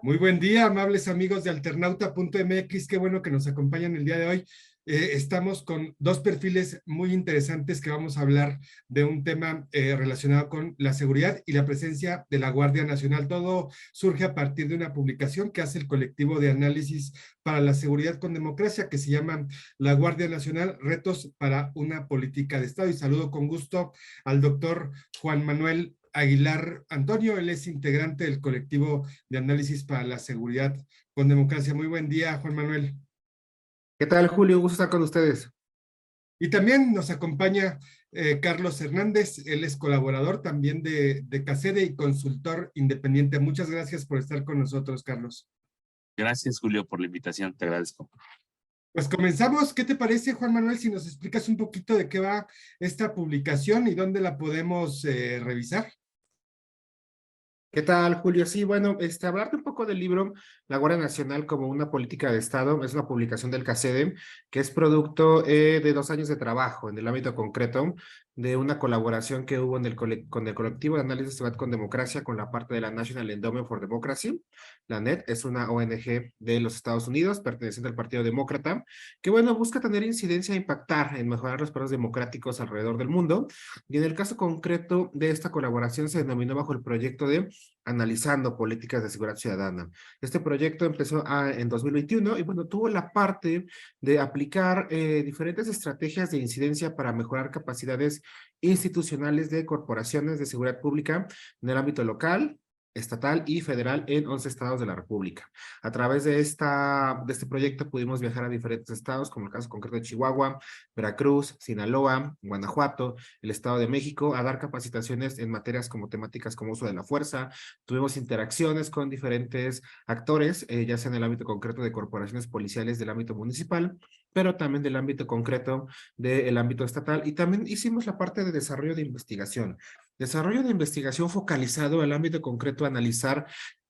Muy buen día, amables amigos de Alternauta.mx. Qué bueno que nos acompañan el día de hoy. Estamos con dos perfiles muy interesantes que vamos a hablar de un tema relacionado con la seguridad y la presencia de la Guardia Nacional. Todo surge a partir de una publicación que hace el colectivo de análisis para la seguridad con democracia, que se llama La Guardia Nacional, retos para una política de Estado. Y saludo con gusto al doctor Juan Manuel Aguilar Antonio. Él es integrante del colectivo de análisis para la seguridad con democracia. Muy buen día, Juan Manuel. ¿Qué tal, Julio? Un gusto estar con ustedes. Y también nos acompaña Carlos Hernández. Él es colaborador también de CACEDE y consultor independiente. Muchas gracias por estar con nosotros, Carlos. Gracias, Julio, por la invitación. Te agradezco. Pues comenzamos. ¿Qué te parece, Juan Manuel, si nos explicas un poquito de qué va esta publicación y dónde la podemos revisar? ¿Qué tal, Julio? Sí, bueno, hablarte un poco del libro La Guardia Nacional como una política de Estado. Es una publicación del CACEDEM que es producto de 2 años de trabajo en el ámbito concreto de una colaboración que hubo con el colectivo de análisis de seguridad con democracia con la parte de la National Endowment for Democracy. La NED es una ONG de los Estados Unidos perteneciente al Partido Demócrata que, bueno, busca tener incidencia e impactar en mejorar los procesos democráticos alrededor del mundo. Y en el caso concreto de esta colaboración se denominó bajo el proyecto de Analizando Políticas de Seguridad Ciudadana. Este proyecto empezó en 2021 y, bueno, tuvo la parte de aplicar diferentes estrategias de incidencia para mejorar capacidades institucionales de corporaciones de seguridad pública en el ámbito local, estatal y federal en 11 estados de la República. A través de este proyecto pudimos viajar a diferentes estados, como el caso concreto de Chihuahua, Veracruz, Sinaloa, Guanajuato, el Estado de México, a dar capacitaciones en materias como temáticas como uso de la fuerza. Tuvimos interacciones con diferentes actores, ya sea en el ámbito concreto de corporaciones policiales del ámbito municipal, pero también del ámbito concreto del ámbito estatal. Y también hicimos la parte de desarrollo de investigación. Desarrollo de investigación focalizado al ámbito concreto, analizar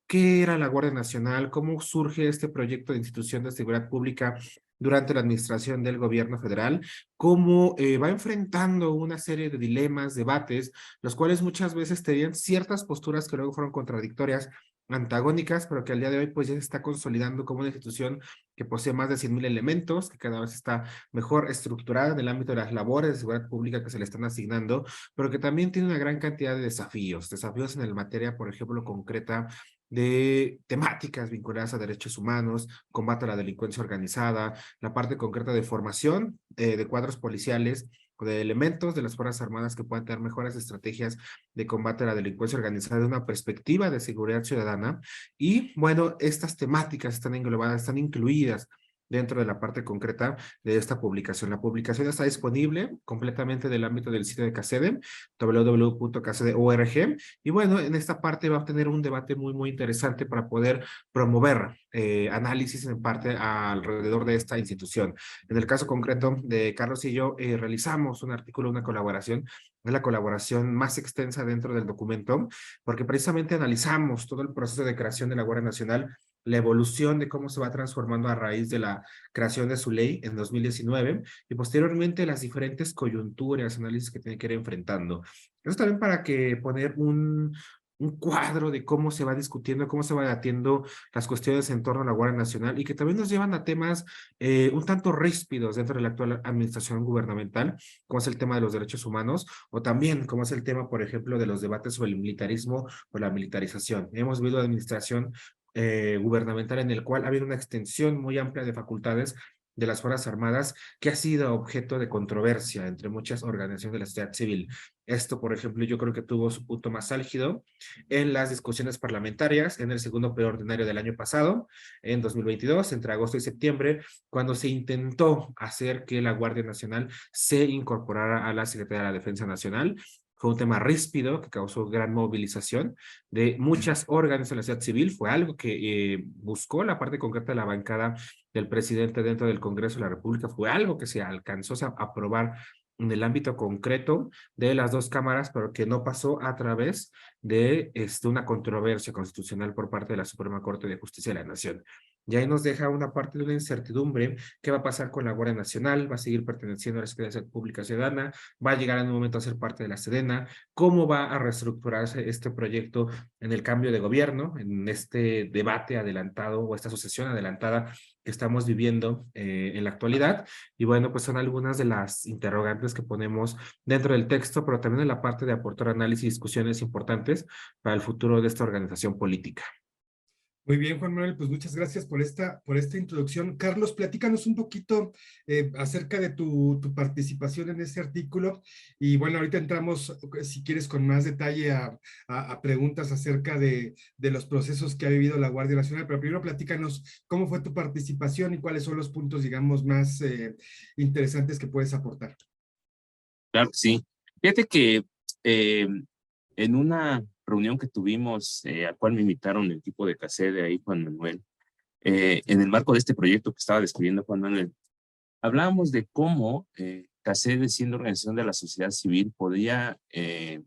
qué era la Guardia Nacional, cómo surge este proyecto de institución de seguridad pública durante la administración del gobierno federal, cómo va enfrentando una serie de dilemas, debates, los cuales muchas veces tenían ciertas posturas que luego fueron contradictorias, antagónicas, pero que al día de hoy pues ya se está consolidando como una institución que posee más de 100,000 elementos, que cada vez está mejor estructurada en el ámbito de las labores de seguridad pública que se le están asignando, pero que también tiene una gran cantidad de desafíos en el materia, por ejemplo, concreta de temáticas vinculadas a derechos humanos, combate a la delincuencia organizada, la parte concreta de formación de cuadros policiales o de elementos de las Fuerzas Armadas que puedan tener mejores estrategias de combate a la delincuencia organizada de una perspectiva de seguridad ciudadana. Y bueno, estas temáticas están englobadas, están incluidas dentro de la parte concreta de esta publicación. La publicación está disponible completamente del ámbito del sitio de CACEDE, www.cacede.org, y bueno, en esta parte va a tener un debate muy interesante para poder promover análisis en parte alrededor de esta institución. En el caso concreto de Carlos y yo, realizamos un artículo, una colaboración, es la colaboración más extensa dentro del documento, porque precisamente analizamos todo el proceso de creación de la Guardia Nacional, la evolución de cómo se va transformando a raíz de la creación de su ley en 2019 y posteriormente las diferentes coyunturas, análisis que tiene que ir enfrentando. Eso también para que poner un cuadro de cómo se va discutiendo, cómo se va debatiendo las cuestiones en torno a la Guardia Nacional y que también nos llevan a temas un tanto ríspidos dentro de la actual administración gubernamental, como es el tema de los derechos humanos o también como es el tema, por ejemplo, de los debates sobre el militarismo o la militarización. Hemos visto administración gubernamental en el cual ha habido una extensión muy amplia de facultades de las Fuerzas Armadas que ha sido objeto de controversia entre muchas organizaciones de la sociedad civil. Esto, por ejemplo, yo creo que tuvo su punto más álgido en las discusiones parlamentarias en el segundo periodo ordinario del año pasado, en 2022, entre agosto y septiembre, cuando se intentó hacer que la Guardia Nacional se incorporara a la Secretaría de la Defensa Nacional. Fue un tema ríspido que causó gran movilización de muchas órganos de la sociedad civil. Fue algo que buscó la parte concreta de la bancada del presidente dentro del Congreso de la República. Fue algo que se alcanzó a aprobar en el ámbito concreto de las dos cámaras, pero que no pasó a través de una controversia constitucional por parte de la Suprema Corte de Justicia de la Nación. Y ahí nos deja una parte de una incertidumbre. ¿Qué va a pasar con la Guardia Nacional? ¿Va a seguir perteneciendo a la Secretaría de Pública Ciudadana? ¿Va a llegar en un momento a ser parte de la Sedena? ¿Cómo va a reestructurarse este proyecto en el cambio de gobierno, en este debate adelantado o esta sucesión adelantada que estamos viviendo en la actualidad? Y bueno, pues son algunas de las interrogantes que ponemos dentro del texto, pero también en la parte de aportar análisis y discusiones importantes para el futuro de esta organización política. Muy bien, Juan Manuel, pues muchas gracias por esta introducción. Carlos, platícanos un poquito acerca de tu participación en este artículo. Y bueno, ahorita entramos, si quieres, con más detalle a preguntas acerca de los procesos que ha vivido la Guardia Nacional. Pero primero platícanos cómo fue tu participación y cuáles son los puntos, digamos, más interesantes que puedes aportar. Claro que sí. Fíjate que eh, en una reunión que tuvimos, al cual me invitaron el equipo de CACEDE ahí, Juan Manuel, en el marco de este proyecto que estaba describiendo Juan Manuel, hablábamos de cómo CACEDE, siendo organización de la sociedad civil, podía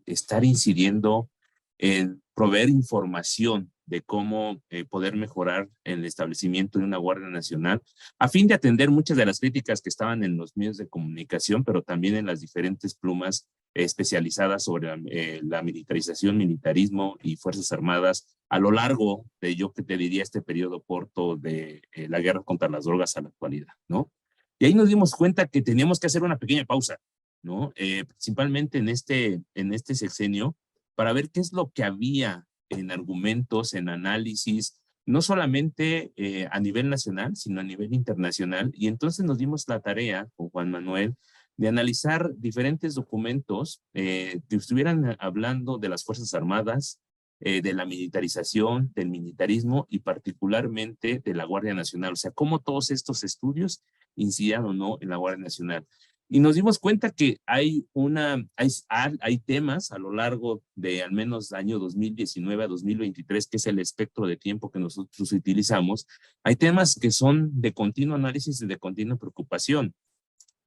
estar incidiendo en proveer información de cómo poder mejorar el establecimiento de una Guardia Nacional, a fin de atender muchas de las críticas que estaban en los medios de comunicación, pero también en las diferentes plumas especializadas sobre la militarización, militarismo y Fuerzas Armadas a lo largo de, yo que te diría, este periodo corto de la guerra contra las drogas a la actualidad, ¿no? Y ahí nos dimos cuenta que teníamos que hacer una pequeña pausa, ¿no? Principalmente en este sexenio, para ver qué es lo que había en argumentos, en análisis, no solamente a nivel nacional, sino a nivel internacional. Y entonces nos dimos la tarea con Juan Manuel de analizar diferentes documentos que estuvieran hablando de las Fuerzas Armadas, de la militarización, del militarismo y particularmente de la Guardia Nacional. O sea, cómo todos estos estudios incidían o no en la Guardia Nacional. Y nos dimos cuenta que hay temas a lo largo de al menos año 2019 a 2023, que es el espectro de tiempo que nosotros utilizamos. Hay temas que son de continuo análisis y de continua preocupación.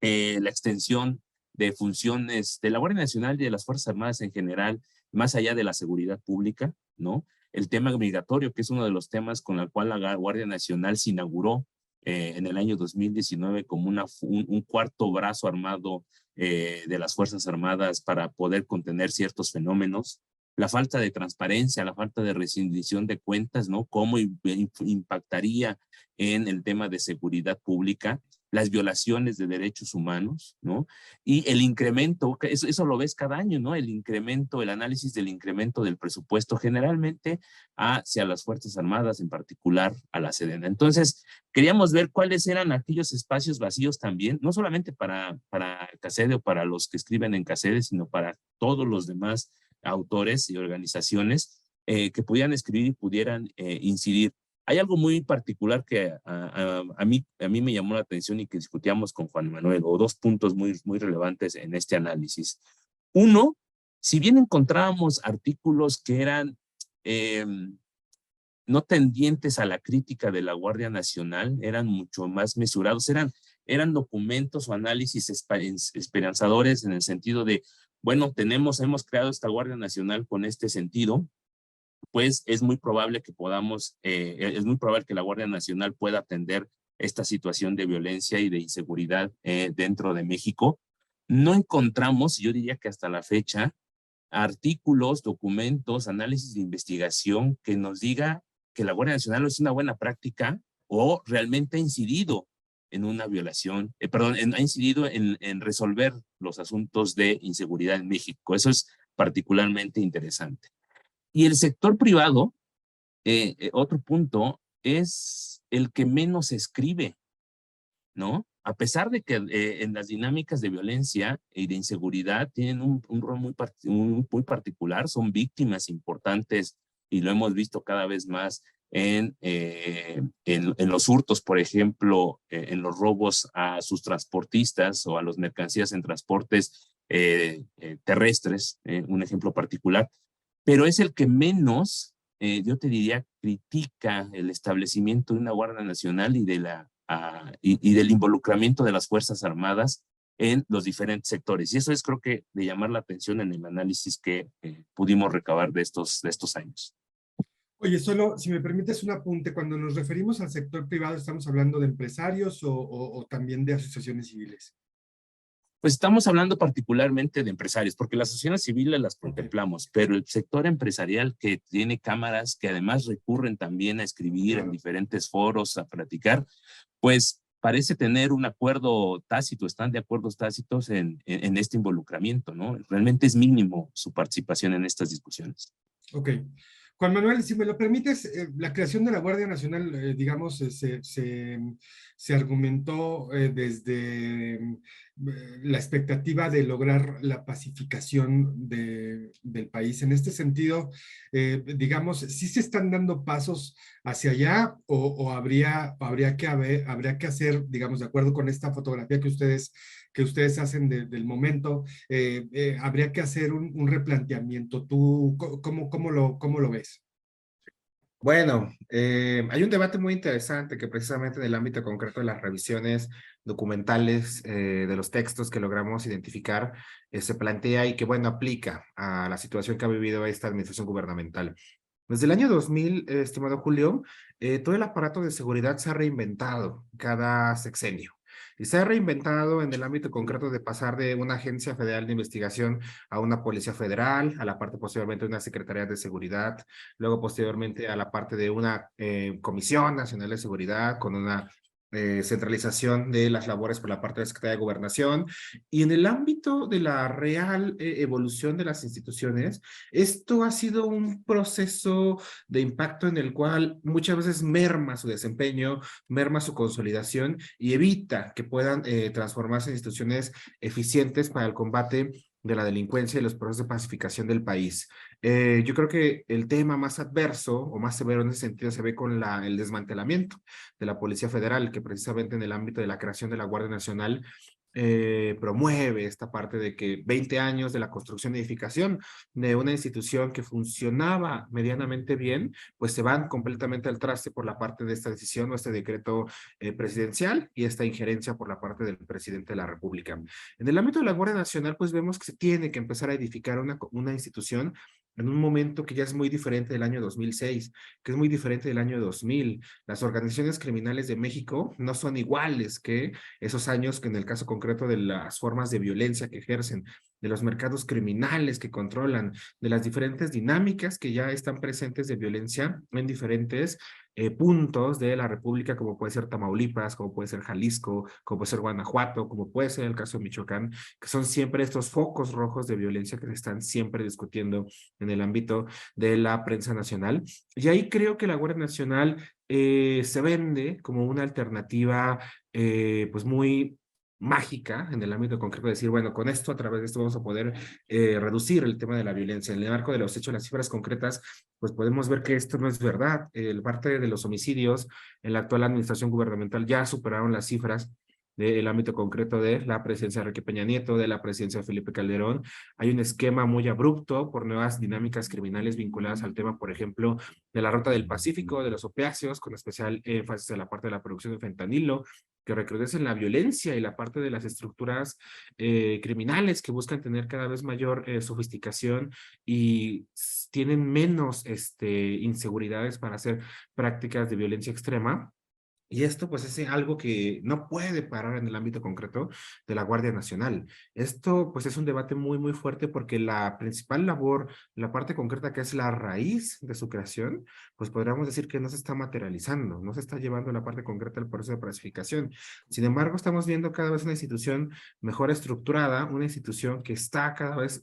La extensión de funciones de la Guardia Nacional y de las Fuerzas Armadas en general, más allá de la seguridad pública, ¿no? El tema migratorio, que es uno de los temas con el cual la Guardia Nacional se inauguró en el año 2019 como un cuarto brazo armado de las Fuerzas Armadas para poder contener ciertos fenómenos. La falta de transparencia, la falta de rendición de cuentas, ¿no? Cómo impactaría en el tema de seguridad pública, las violaciones de derechos humanos, ¿no? Y el incremento, eso lo ves cada año, ¿no? El incremento, el análisis del incremento del presupuesto generalmente hacia las Fuerzas Armadas, en particular a la Sedena. Entonces, queríamos ver cuáles eran aquellos espacios vacíos también, no solamente para CACEDE o para los que escriben en CACEDE, sino para todos los demás autores y organizaciones que pudieran escribir y pudieran incidir. Hay algo muy particular que a mí me llamó la atención y que discutíamos con Juan Manuel, o dos puntos muy relevantes en este análisis. Uno, si bien encontrábamos artículos que eran no tendientes a la crítica de la Guardia Nacional, eran mucho más mesurados, eran documentos o análisis esperanzadores en el sentido de, bueno, hemos creado esta Guardia Nacional con este sentido, pues es muy probable que es muy probable que la Guardia Nacional pueda atender esta situación de violencia y de inseguridad dentro de México. No encontramos, yo diría que hasta la fecha, artículos, documentos, análisis de investigación que nos diga que la Guardia Nacional es una buena práctica o realmente ha incidido en una violación, ha incidido en resolver los asuntos de inseguridad en México. Eso es particularmente interesante. Y el sector privado, otro punto, es el que menos escribe, ¿no? A pesar de que en las dinámicas de violencia y de inseguridad tienen un rol muy particular, son víctimas importantes y lo hemos visto cada vez más en los hurtos, por ejemplo, en los robos a sus transportistas o a las mercancías en transportes terrestres, un ejemplo particular, pero es el que menos, yo te diría, critica el establecimiento de una Guardia Nacional y del involucramiento de las Fuerzas Armadas en los diferentes sectores. Y eso es, creo que, de llamar la atención en el análisis que pudimos recabar de estos años. Oye, solo si me permites un apunte, cuando nos referimos al sector privado, ¿estamos hablando de empresarios o también de asociaciones civiles? Pues estamos hablando particularmente de empresarios, porque las asociaciones civiles las Ok. contemplamos, pero el sector empresarial que tiene cámaras que además recurren también a escribir en diferentes foros, a platicar, pues parece tener un acuerdo tácito, están de acuerdos tácitos en este involucramiento, ¿no? Realmente es mínimo su participación en estas discusiones. Ok. Juan Manuel, si me lo permites, la creación de la Guardia Nacional, digamos, se argumentó desde la expectativa de lograr la pacificación del país. En este sentido, digamos, ¿sí se están dando pasos hacia allá o habría habría que hacer, digamos, de acuerdo con esta fotografía que ustedes hacen del momento, habría que hacer un replanteamiento? ¿Tú cómo lo ves? Bueno, hay un debate muy interesante que precisamente en el ámbito concreto de las revisiones documentales de los textos que logramos identificar se plantea y que, bueno, aplica a la situación que ha vivido esta administración gubernamental. Desde el año 2000, estimado Julio, todo el aparato de seguridad se ha reinventado cada sexenio. Y se ha reinventado en el ámbito concreto de pasar de una agencia federal de investigación a una policía federal, a la parte posteriormente de una secretaría de seguridad, luego posteriormente a la parte de una Comisión Nacional de Seguridad con una centralización de las labores por la parte de la Secretaría de Gobernación. Y en el ámbito de la real evolución de las instituciones, esto ha sido un proceso de impacto en el cual muchas veces merma su desempeño, merma su consolidación y evita que puedan transformarse en instituciones eficientes para el combate de la delincuencia y los procesos de pacificación del país. Yo creo que el tema más adverso o más severo en ese sentido se ve con el desmantelamiento de la Policía Federal, que precisamente en el ámbito de la creación de la Guardia Nacional promueve esta parte de que 20 años de la construcción y edificación de una institución que funcionaba medianamente bien, pues se van completamente al traste por la parte de esta decisión o este decreto presidencial y esta injerencia por la parte del presidente de la República. En el ámbito de la Guardia Nacional, pues vemos que se tiene que empezar a edificar una institución en un momento que ya es muy diferente del año 2006, que es muy diferente del año 2000. Las organizaciones criminales de México no son iguales que esos años que en el caso concreto de las formas de violencia que ejercen, de los mercados criminales que controlan, de las diferentes dinámicas que ya están presentes de violencia en diferentes puntos de la República, como puede ser Tamaulipas, como puede ser Jalisco, como puede ser Guanajuato, como puede ser el caso de Michoacán, que son siempre estos focos rojos de violencia que se están siempre discutiendo en el ámbito de la prensa nacional. Y ahí creo que la Guardia Nacional se vende como una alternativa pues muy mágica en el ámbito concreto de decir, bueno, con esto, a través de esto vamos a poder reducir el tema de la violencia. En el marco de los hechos, las cifras concretas, pues podemos ver que esto no es verdad. El parte de los homicidios en la actual administración gubernamental ya superaron las cifras del ámbito concreto de la presidencia de Enrique Peña Nieto, de la presidencia de Felipe Calderón. Hay un esquema muy abrupto por nuevas dinámicas criminales vinculadas al tema, por ejemplo, de la ruta del Pacífico, de los opiáceos, con especial énfasis en la parte de la producción de fentanilo, que recrudecen la violencia y la parte de las estructuras criminales que buscan tener cada vez mayor sofisticación y tienen menos inseguridades para hacer prácticas de violencia extrema. Y esto pues es algo que no puede parar en el ámbito concreto de la Guardia Nacional. Esto pues es un debate muy muy fuerte porque la principal labor, la parte concreta que es la raíz de su creación, pues podríamos decir que no se está materializando, no se está llevando la parte concreta del proceso de pacificación. Sin embargo, estamos viendo cada vez una institución mejor estructurada, una institución que está cada vez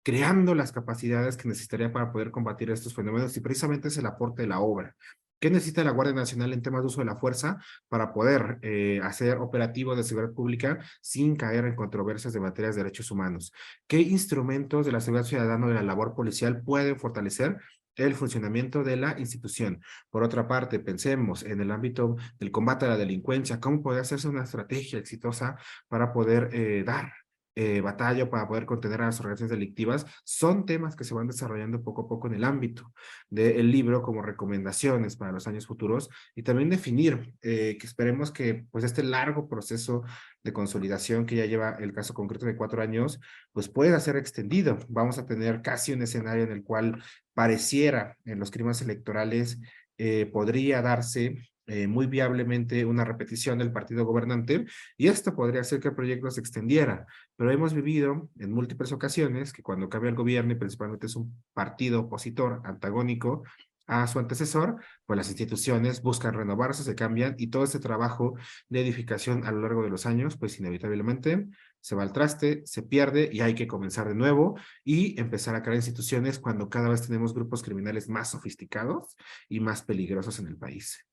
creando las capacidades que necesitaría para poder combatir estos fenómenos y precisamente es el aporte de la obra. ¿Qué necesita la Guardia Nacional en temas de uso de la fuerza para poder hacer operativos de seguridad pública sin caer en controversias de materias de derechos humanos? ¿Qué instrumentos de la seguridad ciudadana o de la labor policial pueden fortalecer el funcionamiento de la institución? Por otra parte, pensemos en el ámbito del combate a la delincuencia, cómo puede hacerse una estrategia exitosa para poder dar batalla para poder contener a las organizaciones delictivas, son temas que se van desarrollando poco a poco en el ámbito del libro como recomendaciones para los años futuros y también definir que esperemos que pues este largo proceso de consolidación que ya lleva el caso concreto de 4 años, pues pueda ser extendido. Vamos a tener casi un escenario en el cual pareciera en los crímenes electorales podría darse muy viablemente una repetición del partido gobernante, y esto podría hacer que el proyecto se extendiera. Pero hemos vivido en múltiples ocasiones que cuando cambia el gobierno y principalmente es un partido opositor antagónico a su antecesor, pues las instituciones buscan renovarse, se cambian, y todo este trabajo de edificación a lo largo de los años, pues inevitablemente se va al traste, se pierde y hay que comenzar de nuevo y empezar a crear instituciones cuando cada vez tenemos grupos criminales más sofisticados y más peligrosos en el país.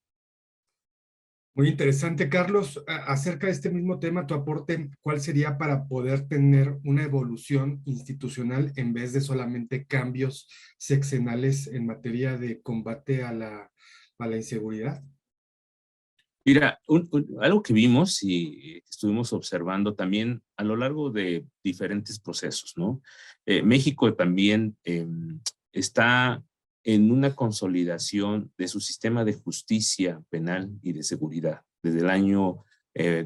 Muy interesante, Carlos. Acerca de este mismo tema, tu aporte, ¿cuál sería para poder tener una evolución institucional en vez de solamente cambios sexenales en materia de combate a la inseguridad? Mira, algo que vimos y estuvimos observando también a lo largo de diferentes procesos, ¿no? México también está en una consolidación de su sistema de justicia penal y de seguridad desde el año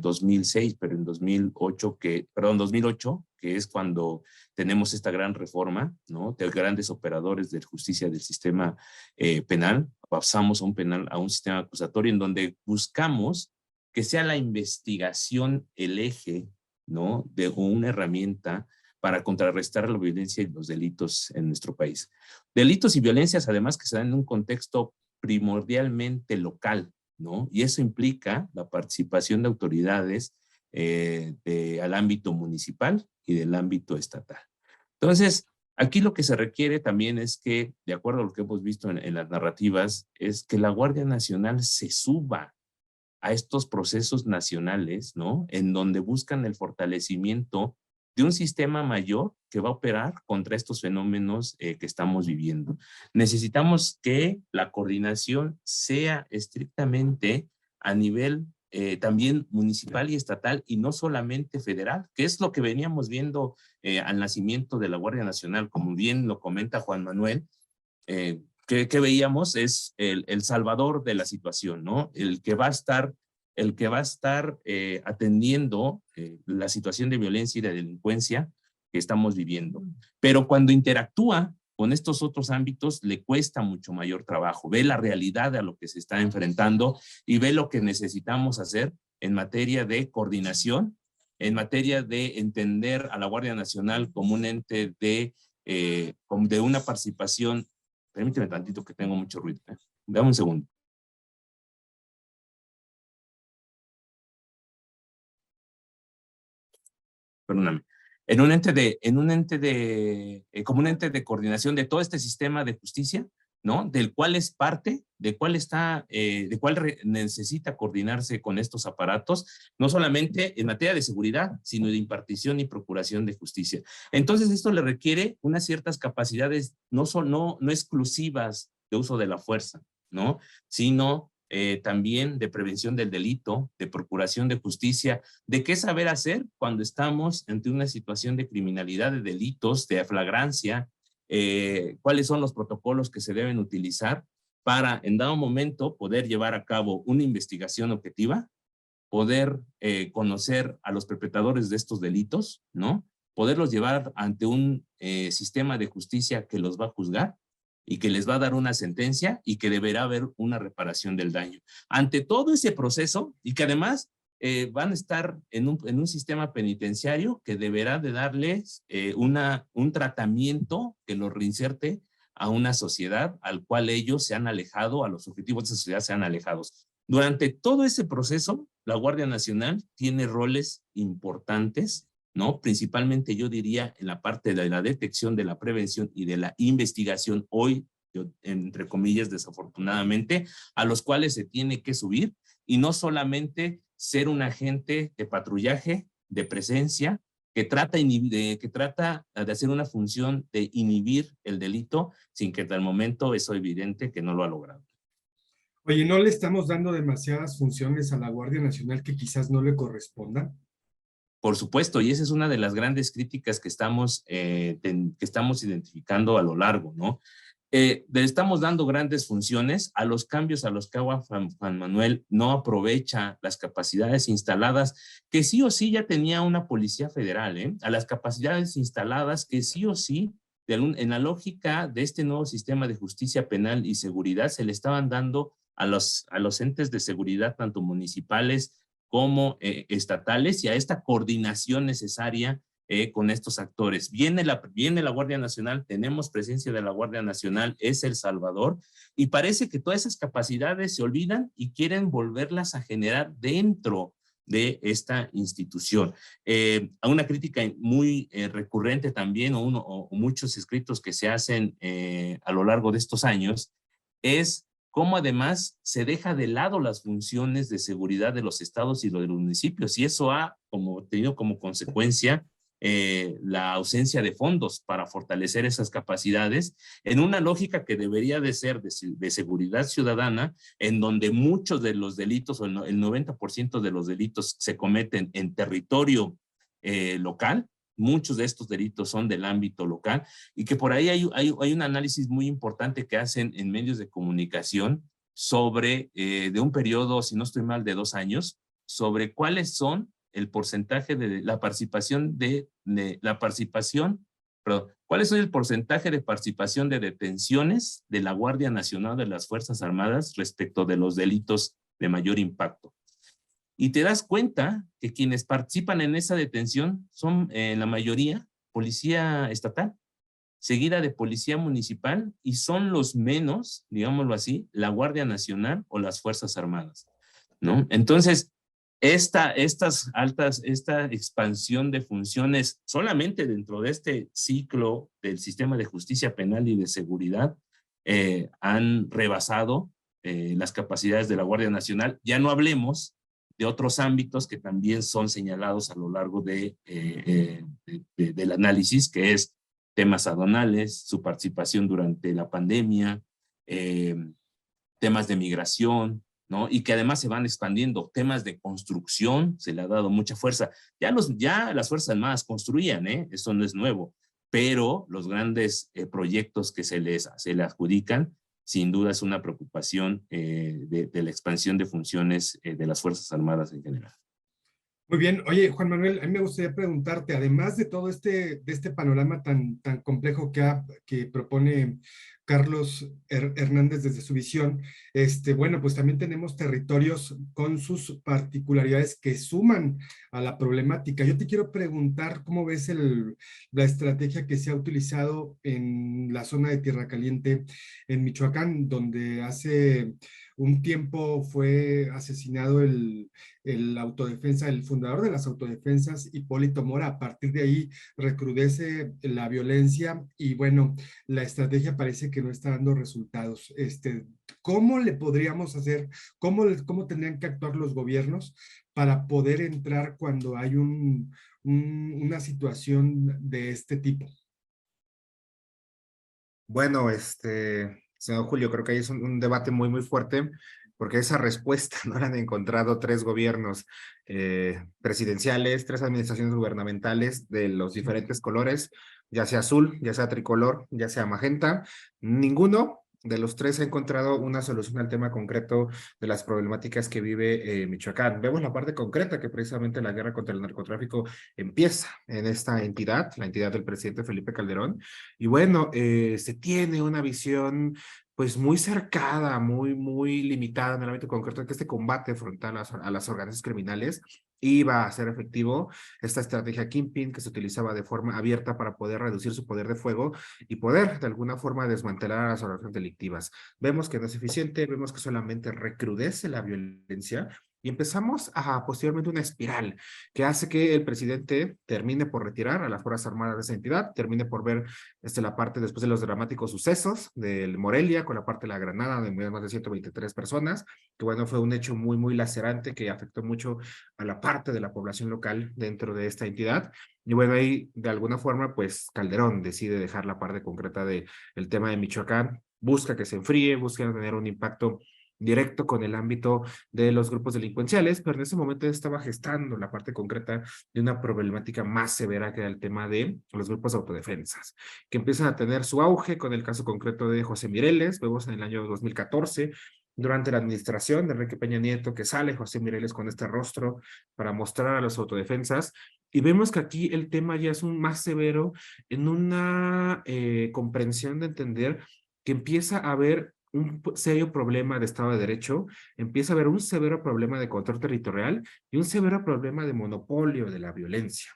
2006, pero en 2008, 2008, que es cuando tenemos esta gran reforma, ¿no? De grandes operadores de justicia del sistema penal, pasamos a un sistema acusatorio en donde buscamos que sea la investigación el eje, ¿no? De una herramienta para contrarrestar la violencia y los delitos en nuestro país. Delitos y violencias, además, que se dan en un contexto primordialmente local, ¿no? Y eso implica la participación de autoridades al ámbito municipal y del ámbito estatal. Entonces, aquí lo que se requiere también es que, de acuerdo a lo que hemos visto en las narrativas, es que la Guardia Nacional se suba a estos procesos nacionales, ¿no? En donde buscan el fortalecimiento de un sistema mayor que va a operar contra estos fenómenos que estamos viviendo. Necesitamos que la coordinación sea estrictamente a nivel también municipal y estatal y no solamente federal, que es lo que veníamos viendo al nacimiento de la Guardia Nacional, como bien lo comenta Juan Manuel. Que veíamos es el salvador de la situación, ¿no? El que va a estar atendiendo la situación de violencia y de delincuencia que estamos viviendo. Pero cuando interactúa con estos otros ámbitos, le cuesta mucho mayor trabajo. Ve la realidad a lo que se está enfrentando y ve lo que necesitamos hacer en materia de coordinación, en materia de entender a la Guardia Nacional como un ente de una participación. Permíteme tantito que tengo mucho ruido. Dame un segundo. Perdóname. Como un ente de coordinación de todo este sistema de justicia, ¿no? Del cual es parte, de cuál necesita coordinarse con estos aparatos, no solamente en materia de seguridad, sino de impartición y procuración de justicia. Entonces, esto le requiere unas ciertas capacidades, no exclusivas de uso de la fuerza, ¿no? Sino también de prevención del delito, de procuración de justicia, de qué saber hacer cuando estamos ante una situación de criminalidad, de delitos, de flagrancia, cuáles son los protocolos que se deben utilizar para, en dado momento, poder llevar a cabo una investigación objetiva, poder conocer a los perpetradores de estos delitos, ¿no? Poderlos llevar ante un sistema de justicia que los va a juzgar y que les va a dar una sentencia y que deberá haber una reparación del daño. Ante todo ese proceso, y que además van a estar en un sistema penitenciario que deberá de darles un tratamiento que los reinserte a una sociedad al cual ellos se han alejado, a los objetivos de esa sociedad se han alejado. Durante todo ese proceso, la Guardia Nacional tiene roles importantes, ¿no? Principalmente yo diría en la parte de la detección, de la prevención y de la investigación, hoy, entre comillas, desafortunadamente, a los cuales se tiene que subir y no solamente ser un agente de patrullaje, de presencia, que trata de hacer una función de inhibir el delito sin que hasta el momento es evidente que no lo ha logrado. Oye, ¿no le estamos dando demasiadas funciones a la Guardia Nacional que quizás no le correspondan? Por supuesto, y esa es una de las grandes críticas que estamos identificando a lo largo, ¿no? Le estamos dando grandes funciones a los cambios a los que Juan Manuel no aprovecha las capacidades instaladas que sí o sí ya tenía una policía federal, a las capacidades instaladas que sí o sí en la lógica de este nuevo sistema de justicia penal y seguridad, se le estaban dando a los entes de seguridad, tanto municipales como estatales, y a esta coordinación necesaria con estos actores. Viene la Guardia Nacional, tenemos presencia de la Guardia Nacional, es El Salvador, y parece que todas esas capacidades se olvidan y quieren volverlas a generar dentro de esta institución. A una crítica muy recurrente también, o muchos escritos que se hacen a lo largo de estos años, es cómo además se deja de lado las funciones de seguridad de los estados y de los municipios, y eso ha tenido como consecuencia la ausencia de fondos para fortalecer esas capacidades en una lógica que debería de ser de seguridad ciudadana, en donde muchos de los delitos, o el 90% de los delitos se cometen en territorio local. Muchos de estos delitos son del ámbito local, y que por ahí hay un análisis muy importante que hacen en medios de comunicación sobre, de un periodo, si no estoy mal, de 2 años, sobre cuáles son el porcentaje de la participación perdón, ¿cuáles son el porcentaje de participación de detenciones de la Guardia Nacional, de las Fuerzas Armadas, respecto de los delitos de mayor impacto? Y te das cuenta que quienes participan en esa detención son, en la mayoría, policía estatal, seguida de policía municipal, y son los menos, digámoslo así, la Guardia Nacional o las Fuerzas Armadas, ¿no? Entonces, esta expansión de funciones solamente dentro de este ciclo del sistema de justicia penal y de seguridad han rebasado las capacidades de la Guardia Nacional. Ya no hablemos de otros ámbitos que también son señalados a lo largo del análisis, que es temas aduanales, su participación durante la pandemia, temas de migración, ¿no? Y que además se van expandiendo. Temas de construcción, se le ha dado mucha fuerza. Ya las Fuerzas Armadas construían, eso no es nuevo, pero los grandes proyectos que se le adjudican, sin duda es una preocupación de la expansión de funciones de las Fuerzas Armadas en general. Muy bien. Oye, Juan Manuel, a mí me gustaría preguntarte, además de todo de este panorama tan complejo que propone Carlos Hernández desde su visión, bueno, pues también tenemos territorios con sus particularidades que suman a la problemática. Yo te quiero preguntar cómo ves la estrategia que se ha utilizado en la zona de Tierra Caliente, en Michoacán, donde hace un tiempo fue asesinado el autodefensa, el fundador de las autodefensas, Hipólito Mora. A partir de ahí recrudece la violencia y bueno, la estrategia parece que no está dando resultados. ¿Cómo le podríamos hacer? ¿Cómo tendrían que actuar los gobiernos para poder entrar cuando hay una situación de este tipo? Bueno, señor Julio, creo que ahí es un debate muy, muy fuerte, porque esa respuesta no la han encontrado 3 gobiernos presidenciales, 3 administraciones gubernamentales de los diferentes colores, ya sea azul, ya sea tricolor, ya sea magenta. Ninguno de los 3 ha encontrado una solución al tema concreto de las problemáticas que vive Michoacán. Vemos la parte concreta, que precisamente la guerra contra el narcotráfico empieza en esta entidad, la entidad del presidente Felipe Calderón. Y bueno, se tiene una visión pues muy cercada, muy limitada en el ámbito concreto de que este combate frontal a las organizaciones criminales iba a ser efectivo. Esta estrategia Kingpin, que se utilizaba de forma abierta para poder reducir su poder de fuego y poder de alguna forma desmantelar a las organizaciones delictivas. Vemos que no es eficiente, vemos que solamente recrudece la violencia, y empezamos a posteriormente una espiral que hace que el presidente termine por retirar a las Fuerzas Armadas de esa entidad, termine por ver la parte después de los dramáticos sucesos del Morelia, con la parte de la Granada, de más de 123 personas, que bueno, fue un hecho muy, muy lacerante que afectó mucho a la parte de la población local dentro de esta entidad. Y bueno, ahí de alguna forma, pues Calderón decide dejar la parte concreta del tema de Michoacán, busca que se enfríe, busca tener un impacto directo con el ámbito de los grupos delincuenciales, pero en ese momento estaba gestando la parte concreta de una problemática más severa, que era el tema de los grupos de autodefensas, que empiezan a tener su auge con el caso concreto de José Mireles. Vemos en el año 2014, durante la administración de Enrique Peña Nieto, que sale José Mireles con este rostro para mostrar a los autodefensas, Y vemos que aquí el tema ya es más severo en una comprensión de entender que empieza a haber un serio problema de Estado de Derecho, empieza a haber un severo problema de control territorial y un severo problema de monopolio de la violencia.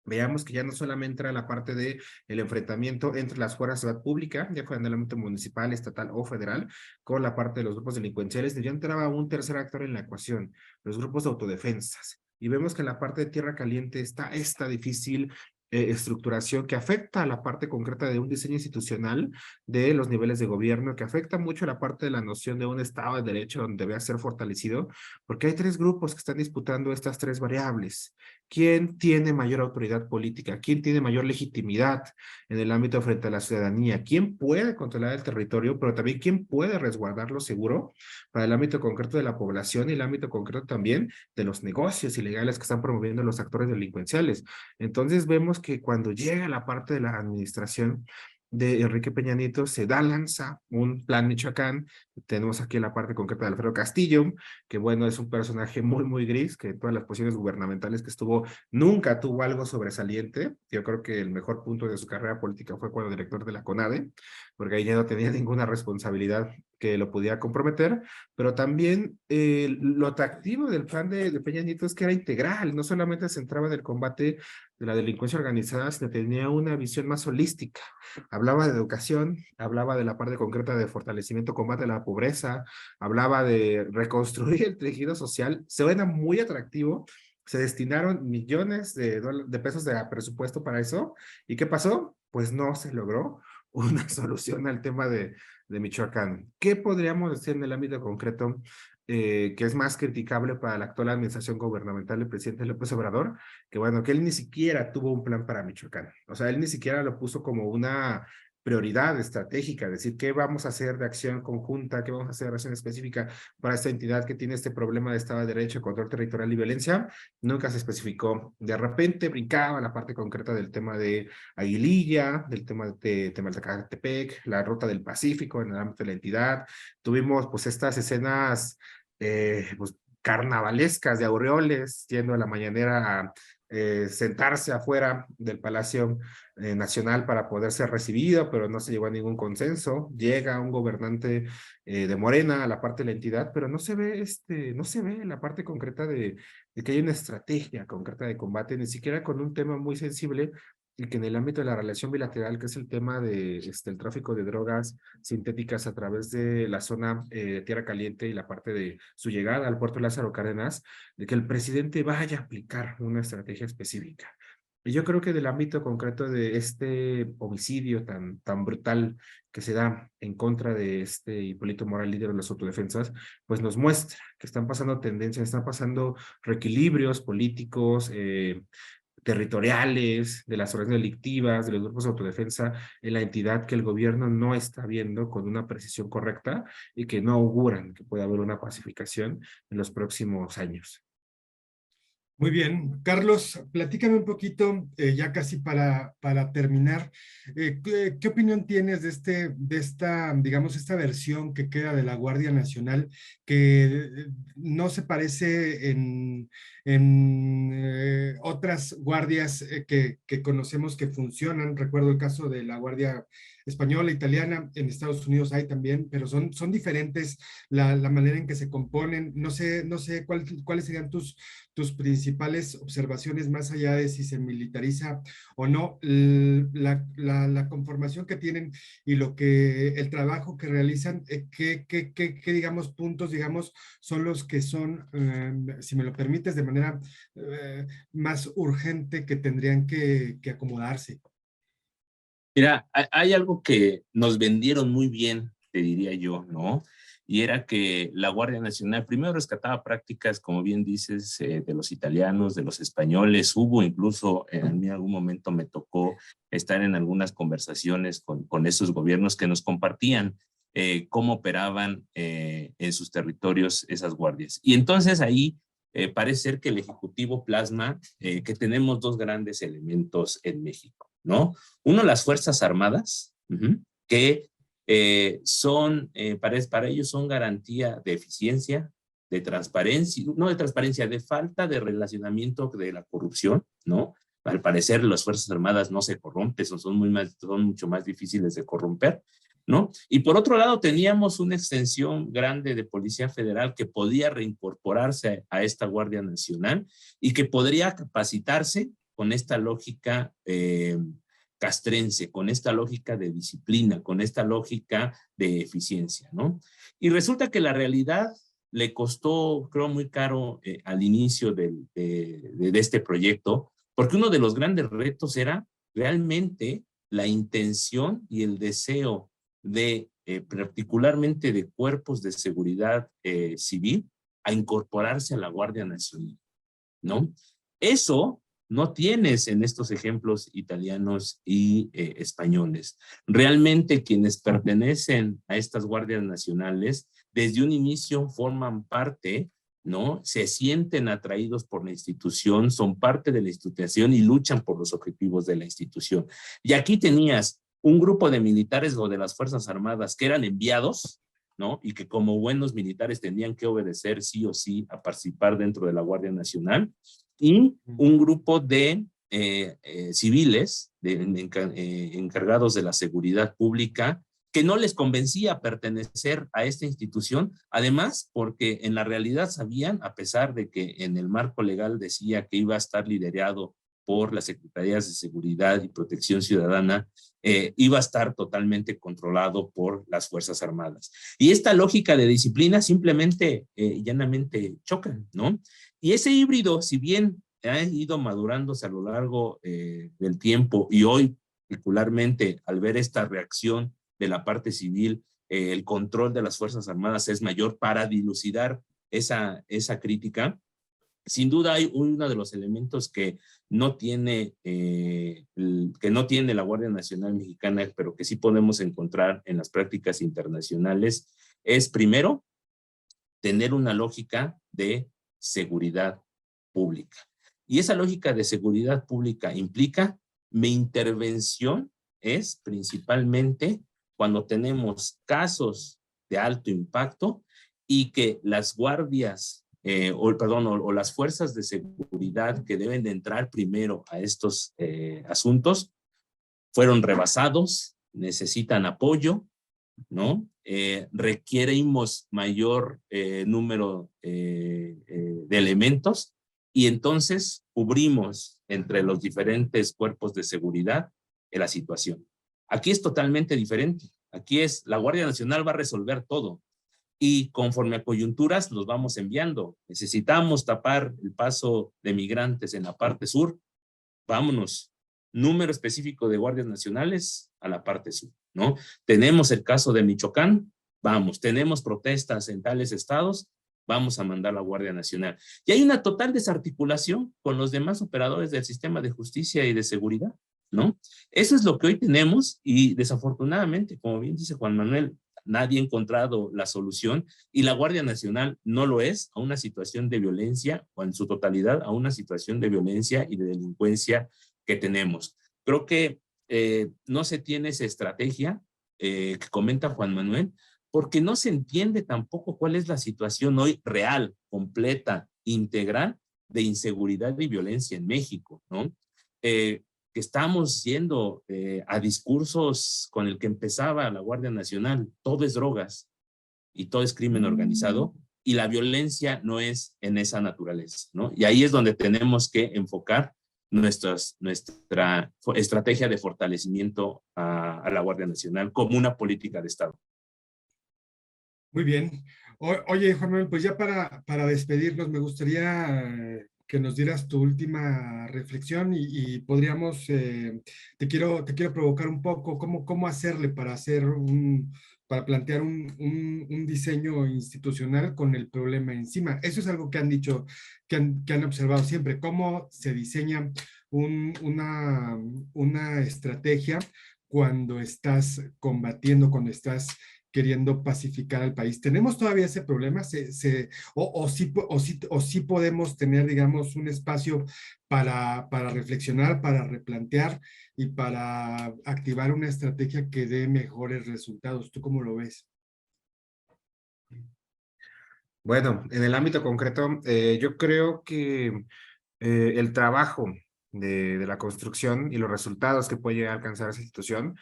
Veamos que ya no solamente era la parte de el enfrentamiento entre las fuerzas de seguridad pública, ya fuera en el ámbito municipal, estatal o federal, con la parte de los grupos delincuenciales, ya entraba un tercer actor en la ecuación, los grupos de autodefensas. Y vemos que en la parte de tierra caliente está esta difícil estructuración que afecta a la parte concreta de un diseño institucional de los niveles de gobierno, que afecta mucho a la parte de la noción de un Estado de Derecho donde debe ser fortalecido, porque hay tres grupos que están disputando estas tres variables. ¿Quién tiene mayor autoridad política? ¿Quién tiene mayor legitimidad en el ámbito frente a la ciudadanía? ¿Quién puede controlar el territorio, pero también quién puede resguardarlo seguro para el ámbito concreto de la población y el ámbito concreto también de los negocios ilegales que están promoviendo los actores delincuenciales? Entonces vemos que cuando llega la parte de la administración de Enrique Peña Nieto, se lanza un plan Michoacán. Tenemos aquí la parte concreta de Alfredo Castillo, que bueno, es un personaje muy gris, que en todas las posiciones gubernamentales que estuvo, nunca tuvo algo sobresaliente. Yo creo que el mejor punto de su carrera política fue cuando director de la CONADE, porque ahí ya no tenía ninguna responsabilidad que lo pudiera comprometer, pero también lo atractivo del plan de Peña Nieto es que era integral, no solamente se centraba en el combate de la delincuencia organizada, sino tenía una visión más holística. Hablaba de educación, hablaba de la parte concreta de fortalecimiento, combate a la pobreza, hablaba de reconstruir el tejido social. Suena muy atractivo. Se destinaron millones de pesos de presupuesto para eso. ¿Y qué pasó? Pues no se logró una solución al tema de Michoacán. ¿Qué podríamos decir en el ámbito concreto que es más criticable para la actual administración gubernamental del presidente López Obrador? Que bueno, que él ni siquiera tuvo un plan para Michoacán. O sea, él ni siquiera lo puso como una prioridad estratégica, decir qué vamos a hacer de acción conjunta, qué vamos a hacer de acción específica para esta entidad que tiene este problema de Estado de Derecho, control territorial y violencia. Nunca se especificó. De repente brincaba la parte concreta del tema de Aguililla, del tema de Temaltecatepec, la ruta del Pacífico en el ámbito de la entidad. Tuvimos pues estas escenas pues carnavalescas de aureoles, yendo a la mañanera a sentarse afuera del Palacio Nacional para poder ser recibido, pero no se llegó a ningún consenso. Llega un gobernante de Morena a la parte de la entidad, pero no se ve no se ve la parte concreta de que hay una estrategia concreta de combate, ni siquiera con un tema muy sensible y que en el ámbito de la relación bilateral, que es el tema de el tráfico de drogas sintéticas a través de la zona de Tierra Caliente y la parte de su llegada al puerto Lázaro Cárdenas, de que el presidente vaya a aplicar una estrategia específica. Y yo creo que del ámbito concreto de este homicidio tan brutal que se da en contra de este Hipólito Moral, líder de las autodefensas, pues nos muestra que están pasando tendencias, están pasando reequilibrios políticos, territoriales, de las organizaciones delictivas, de los grupos de autodefensa en la entidad que el gobierno no está viendo con una precisión correcta y que no auguran que pueda haber una pacificación en los próximos años. Muy bien. Carlos, platícame un poquito, ya casi para terminar, ¿qué opinión tienes de esta, digamos, esta versión que queda de la Guardia Nacional, que no se parece en otras guardias que conocemos que funcionan? Recuerdo el caso de la Guardia Española, italiana, en Estados Unidos hay también, pero son diferentes la manera en que se componen. No sé cuáles serían tus principales observaciones más allá de si se militariza o no, la conformación que tienen y el trabajo que realizan, qué digamos, puntos, digamos, son los que son, si me lo permites, de manera más urgente que tendrían que acomodarse. Mira, hay algo que nos vendieron muy bien, te diría yo, ¿no? Y era que la Guardia Nacional primero rescataba prácticas, como bien dices, de los italianos, de los españoles. Hubo incluso, en mí algún momento me tocó estar en algunas conversaciones con esos gobiernos que nos compartían cómo operaban en sus territorios esas guardias. Y entonces ahí parece ser que el Ejecutivo plasma que tenemos dos grandes elementos en México, ¿no? Uno, las Fuerzas Armadas, que para ellos son garantía de eficiencia, de transparencia, no de transparencia, de falta de relacionamiento de la corrupción, ¿no? Al parecer las Fuerzas Armadas no se corrompen, son mucho más difíciles de corromper, ¿no? Y por otro lado teníamos una extensión grande de Policía Federal que podía reincorporarse a esta Guardia Nacional y que podría capacitarse con esta lógica castrense, con esta lógica de disciplina, con esta lógica de eficiencia, ¿no? Y resulta que la realidad le costó, creo, muy caro al inicio de este proyecto, porque uno de los grandes retos era realmente la intención y el deseo de, particularmente de cuerpos de seguridad civil, a incorporarse a la Guardia Nacional, ¿no? Eso no tienes en estos ejemplos italianos y españoles. Realmente quienes pertenecen a estas guardias nacionales, desde un inicio forman parte, ¿no? Se sienten atraídos por la institución, son parte de la institución y luchan por los objetivos de la institución. Y aquí tenías un grupo de militares o de las Fuerzas Armadas que eran enviados, ¿no? Y que como buenos militares tenían que obedecer sí o sí a participar dentro de la Guardia Nacional, y un grupo de civiles encargados de la seguridad pública que no les convencía pertenecer a esta institución, además porque en la realidad sabían, a pesar de que en el marco legal decía que iba a estar liderado por las Secretarías de Seguridad y Protección Ciudadana, iba a estar totalmente controlado por las Fuerzas Armadas. Y esta lógica de disciplina simplemente, llanamente chocan, ¿no? Y ese híbrido, si bien ha ido madurándose a lo largo del tiempo y hoy, particularmente, al ver esta reacción de la parte civil, el control de las Fuerzas Armadas es mayor para dilucidar esa crítica. Sin duda hay uno de los elementos que no tiene la Guardia Nacional Mexicana, pero que sí podemos encontrar en las prácticas internacionales, es primero tener una lógica de seguridad pública. Y esa lógica de seguridad pública implica mi intervención es principalmente cuando tenemos casos de alto impacto y que las guardias o las fuerzas de seguridad que deben de entrar primero a estos asuntos fueron rebasados, necesitan apoyo, ¿no? Requerimos mayor número de elementos y entonces cubrimos entre los diferentes cuerpos de seguridad la situación. Aquí es totalmente diferente. Aquí es la Guardia Nacional va a resolver todo y conforme a coyunturas los vamos enviando. Necesitamos tapar el paso de migrantes en la parte sur, vámonos. Número específico de guardias nacionales a la parte sur, ¿no? Tenemos el caso de Michoacán, vamos. Tenemos protestas en tales estados, vamos a mandar la Guardia Nacional. Y hay una total desarticulación con los demás operadores del sistema de justicia y de seguridad, ¿no? Eso es lo que hoy tenemos y desafortunadamente, como bien dice Juan Manuel, nadie ha encontrado la solución y la Guardia Nacional no lo es a una situación de violencia o en su totalidad a una situación de violencia y de delincuencia que tenemos. Creo que no se tiene esa estrategia que comenta Juan Manuel porque no se entiende tampoco cuál es la situación hoy real, completa, integral de inseguridad y violencia en México, ¿no? Que estamos yendo a discursos con el que empezaba la Guardia Nacional, todo es drogas y todo es crimen organizado y la violencia no es en esa naturaleza, ¿no? Y ahí es donde tenemos que enfocar nuestra estrategia de fortalecimiento a la Guardia Nacional como una política de Estado. Muy bien. Oye, Juan Manuel, pues ya para despedirnos, me gustaría que nos dieras tu última reflexión y podríamos, te quiero provocar un poco, ¿cómo hacerle para para plantear un diseño institucional con el problema encima? Eso es algo que han dicho, que han observado siempre, cómo se diseña una estrategia cuando estás combatiendo, cuando estás queriendo pacificar al país. ¿Tenemos todavía ese problema? ¿O sí podemos tener, digamos, un espacio para reflexionar, para replantear y para activar una estrategia que dé mejores resultados? ¿Tú cómo lo ves? Bueno, en el ámbito concreto, yo creo que el trabajo de la construcción y los resultados que puede llegar a alcanzar esa institución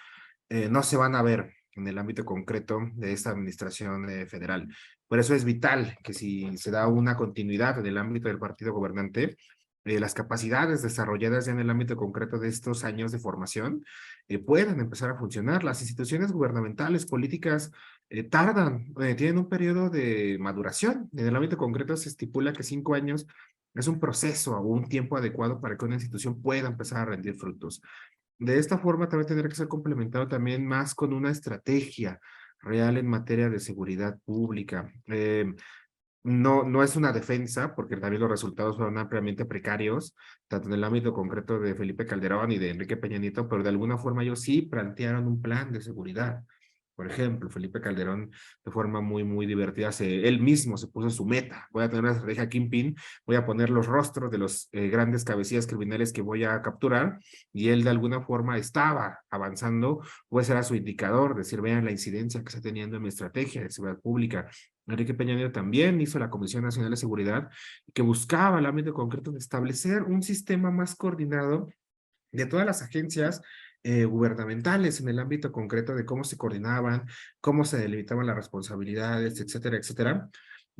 no se van a ver en el ámbito concreto de esta administración federal. Por eso es vital que si se da una continuidad en el ámbito del partido gobernante, las capacidades desarrolladas ya en el ámbito concreto de estos años de formación puedan empezar a funcionar. Las instituciones gubernamentales, políticas, tardan, tienen un periodo de maduración. En el ámbito concreto se estipula que 5 años es un proceso o un tiempo adecuado para que una institución pueda empezar a rendir frutos. De esta forma también tendrá que ser complementado también más con una estrategia real en materia de seguridad pública. No es una defensa, porque también los resultados fueron ampliamente precarios, tanto en el ámbito concreto de Felipe Calderón y de Enrique Peña Nieto, pero de alguna forma ellos sí plantearon un plan de seguridad. Por ejemplo, Felipe Calderón, de forma muy divertida, él mismo se puso su meta. Voy a tener una estrategia Kingpin, voy a poner los rostros de los grandes cabecillas criminales que voy a capturar, y él de alguna forma estaba avanzando, pues era su indicador, decir, vean la incidencia que está teniendo en mi estrategia de seguridad pública. Enrique Peña Nieto también hizo la Comisión Nacional de Seguridad, que buscaba el ámbito concreto de establecer un sistema más coordinado de todas las agencias gubernamentales en el ámbito concreto de cómo se coordinaban, cómo se delimitaban las responsabilidades, etcétera, etcétera.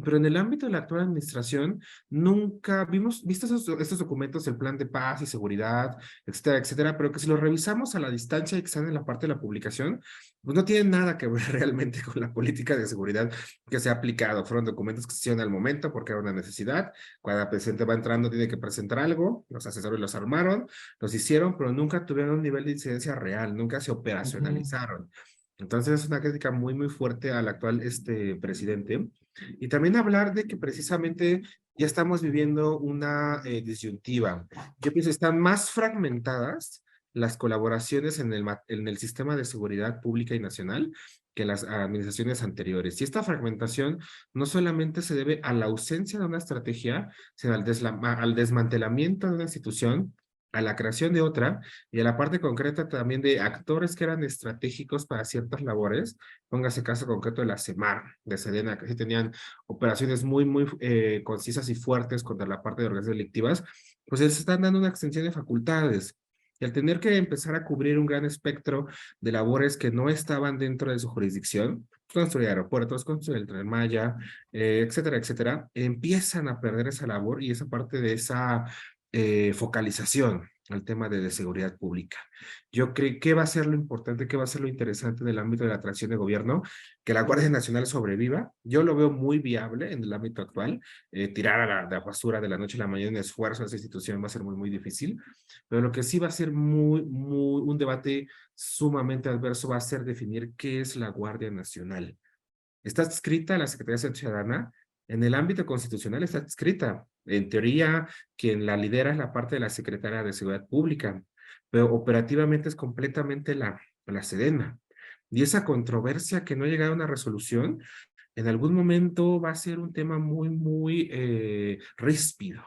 Pero en el ámbito de la actual administración, nunca visto estos documentos, el plan de paz y seguridad, etcétera, etcétera, pero que si los revisamos a la distancia y que están en la parte de la publicación, pues no tienen nada que ver realmente con la política de seguridad que se ha aplicado. Fueron documentos que se hicieron al momento porque era una necesidad. Cuando el presidente va entrando, tiene que presentar algo, los asesores los armaron, los hicieron, pero nunca tuvieron un nivel de incidencia real, nunca se operacionalizaron. Entonces es una crítica muy fuerte al actual presidente. Y también hablar de que precisamente ya estamos viviendo una disyuntiva. Yo pienso que están más fragmentadas las colaboraciones en el sistema de seguridad pública y nacional que las administraciones anteriores. Y esta fragmentación no solamente se debe a la ausencia de una estrategia, sino al desmantelamiento de una institución, a la creación de otra y a la parte concreta también de actores que eran estratégicos para ciertas labores. Póngase caso concreto de la CEMAR, de Sedena, que sí tenían operaciones muy concisas y fuertes contra la parte de organizaciones delictivas, pues les están dando una extensión de facultades. Y al tener que empezar a cubrir un gran espectro de labores que no estaban dentro de su jurisdicción, construir aeropuertos, construir el Tren Maya, etcétera, etcétera, empiezan a perder esa labor y esa parte de esa focalización al tema de seguridad pública. Yo creo que va a ser lo importante, que va a ser lo interesante en el ámbito de la atracción de gobierno, que la Guardia Nacional sobreviva. Yo lo veo muy viable en el ámbito actual. Tirar a la basura de la noche a la mañana en esfuerzo a esa institución va a ser muy difícil, pero lo que sí va a ser un debate sumamente adverso va a ser definir qué es la Guardia Nacional. Está adscrita a la Secretaría de Seguridad Ciudadana. En el ámbito constitucional está adscrita. En teoría, quien la lidera es la parte de la Secretaría de Seguridad Pública, pero operativamente es completamente la Sedena. Y esa controversia que no ha llegado a una resolución, en algún momento va a ser un tema muy ríspido.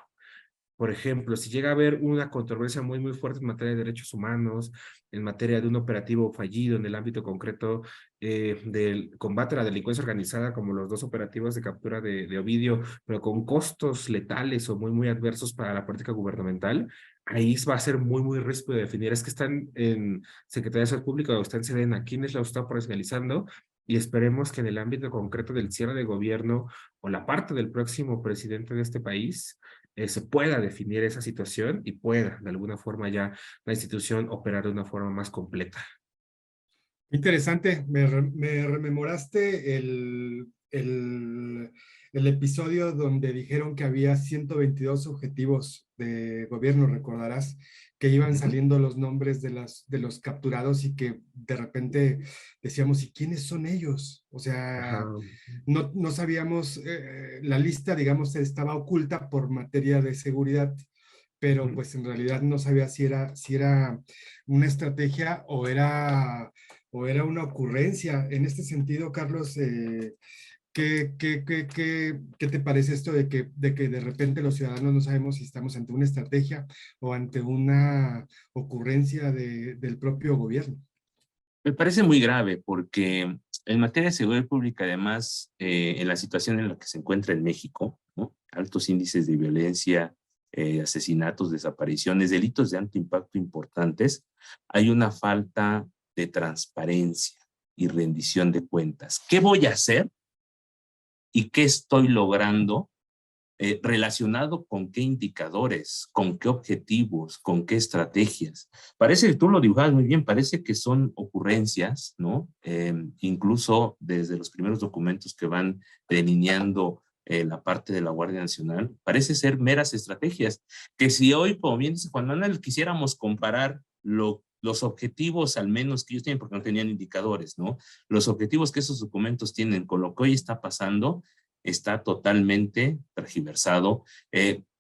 Por ejemplo, si llega a haber una controversia muy fuerte en materia de derechos humanos, en materia de un operativo fallido en el ámbito concreto del combate a la delincuencia organizada, como los dos operativos de captura de Ovidio, pero con costos letales o muy adversos para la política gubernamental, ahí va a ser muy ríspido de definir. Es que están en Secretaría de Salud Pública o están en Sedena, ¿quiénes la están profesionalizando? Y esperemos que en el ámbito concreto del cierre de gobierno o la parte del próximo presidente de este país, se pueda definir esa situación y pueda de alguna forma ya la institución operar de una forma más completa. Interesante, me rememoraste el episodio donde dijeron que había 122 objetivos de gobierno, recordarás, que iban saliendo los nombres de los capturados y que de repente decíamos, ¿y quiénes son ellos? O Ajá. sea, no sabíamos, la lista, digamos, estaba oculta por materia de seguridad, pero pues en realidad no sabía si era una estrategia o era una ocurrencia. En este sentido, Carlos, ¿qué te parece esto de que de repente los ciudadanos no sabemos si estamos ante una estrategia o ante una ocurrencia del propio gobierno? Me parece muy grave porque en materia de seguridad pública, además, en la situación en la que se encuentra en México, ¿no? Altos índices de violencia, asesinatos, desapariciones, delitos de alto impacto importantes, hay una falta de transparencia y rendición de cuentas. ¿Qué voy a hacer y qué estoy logrando relacionado con qué indicadores, con qué objetivos, con qué estrategias? Parece que tú lo dibujabas muy bien, parece que son ocurrencias, ¿no? Incluso desde los primeros documentos que van delineando la parte de la Guardia Nacional, parece ser meras estrategias, que si hoy, como bien dice Juan Manuel, quisiéramos comparar los objetivos al menos que ellos tienen, porque no tenían indicadores, ¿no? Los objetivos que esos documentos tienen con lo que hoy está pasando, está totalmente tergiversado.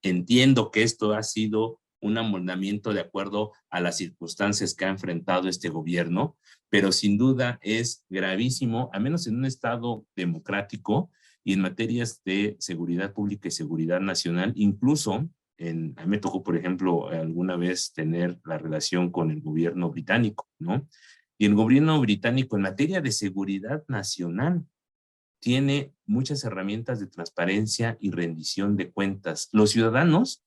Entiendo que esto ha sido un amoldamiento de acuerdo a las circunstancias que ha enfrentado este gobierno, pero sin duda es gravísimo, al menos en un estado democrático y en materias de seguridad pública y seguridad nacional, incluso a mí me tocó, por ejemplo, alguna vez tener la relación con el gobierno británico, ¿no? Y el gobierno británico en materia de seguridad nacional tiene muchas herramientas de transparencia y rendición de cuentas. Los ciudadanos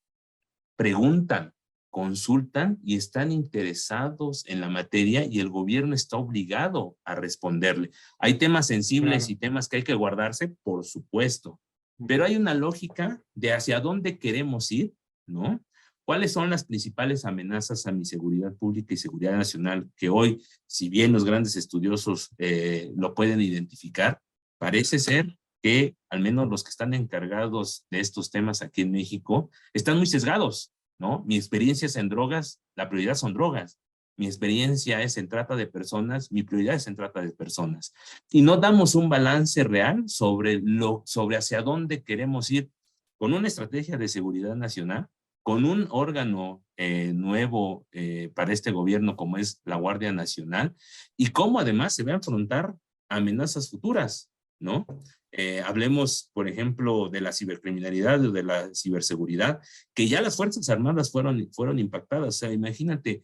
preguntan, consultan y están interesados en la materia y el gobierno está obligado a responderle. Hay temas sensibles y temas que hay que guardarse, por supuesto, pero hay una lógica de hacia dónde queremos ir, ¿no? ¿Cuáles son las principales amenazas a mi seguridad pública y seguridad nacional que hoy, si bien los grandes estudiosos lo pueden identificar, parece ser que al menos los que están encargados de estos temas aquí en México están muy sesgados, ¿no? Mi experiencia es en drogas, la prioridad son drogas. Mi experiencia es en trata de personas, mi prioridad es en trata de personas. Y no damos un balance real sobre hacia dónde queremos ir con una estrategia de seguridad nacional, con un órgano nuevo para este gobierno como es la Guardia Nacional, y cómo además se va a afrontar amenazas futuras, ¿no? Hablemos, por ejemplo, de la cibercriminalidad o de la ciberseguridad, que ya las Fuerzas Armadas fueron impactadas. O sea, imagínate,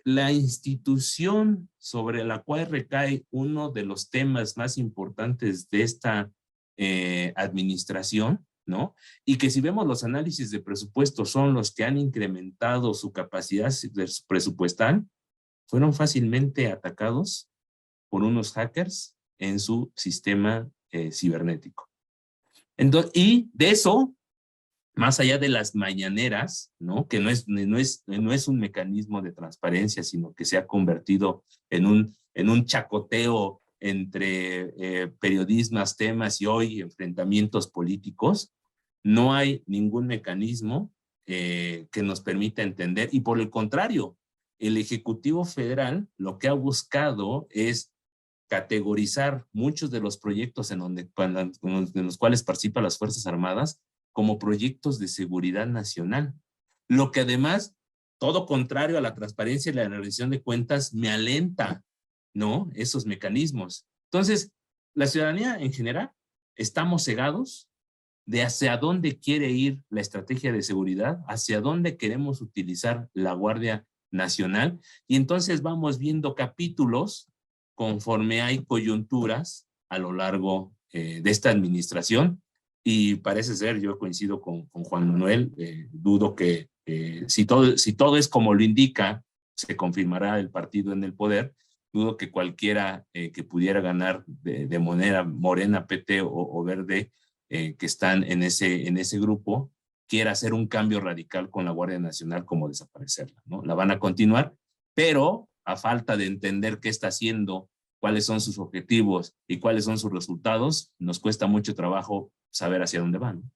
la institución sobre la cual recae uno de los temas más importantes de esta administración, ¿no? Y que si vemos los análisis de presupuesto son los que han incrementado su capacidad presupuestal, fueron fácilmente atacados por unos hackers en su sistema cibernético. Entonces, y de eso, más allá de las mañaneras, ¿no? Que no es un mecanismo de transparencia, sino que se ha convertido en un chacoteo entre periodistas, temas y hoy enfrentamientos políticos, no hay ningún mecanismo que nos permita entender, y por el contrario, el Ejecutivo Federal lo que ha buscado es categorizar muchos de los proyectos en los cuales participan las Fuerzas Armadas como proyectos de seguridad nacional. Lo que además, todo contrario a la transparencia y la rendición de cuentas, me alenta, ¿no? Esos mecanismos. Entonces, la ciudadanía en general estamos cegados de hacia dónde quiere ir la estrategia de seguridad, hacia dónde queremos utilizar la Guardia Nacional, y entonces vamos viendo capítulos conforme hay coyunturas a lo largo de esta administración, y parece ser, yo coincido con Juan Manuel, dudo que si todo es como lo indica, se confirmará el partido en el poder, dudo que cualquiera que pudiera ganar de manera morena, PT o verde, que están en ese grupo, quiera hacer un cambio radical con la Guardia Nacional como desaparecerla, ¿no? La van a continuar, pero a falta de entender qué está haciendo, cuáles son sus objetivos y cuáles son sus resultados, nos cuesta mucho trabajo saber hacia dónde van.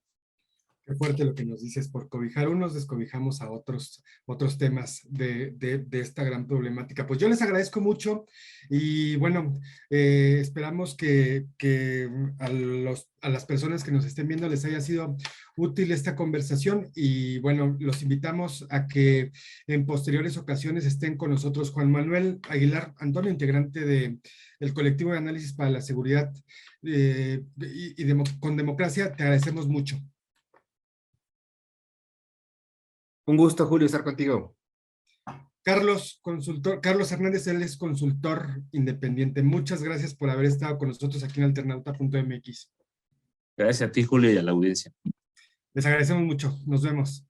Qué fuerte lo que nos dices, por cobijar unos descobijamos a otros temas de esta gran problemática. Pues yo les agradezco mucho y bueno, esperamos que a las personas que nos estén viendo les haya sido útil esta conversación y bueno, los invitamos a que en posteriores ocasiones estén con nosotros Juan Manuel Aguilar Antonio, integrante del colectivo de análisis para la seguridad con democracia. Te agradecemos mucho. Un gusto, Julio, estar contigo. Carlos, Carlos Hernández, él es consultor independiente. Muchas gracias por haber estado con nosotros aquí en alternauta.mx. Gracias a ti, Julio, y a la audiencia. Les agradecemos mucho. Nos vemos.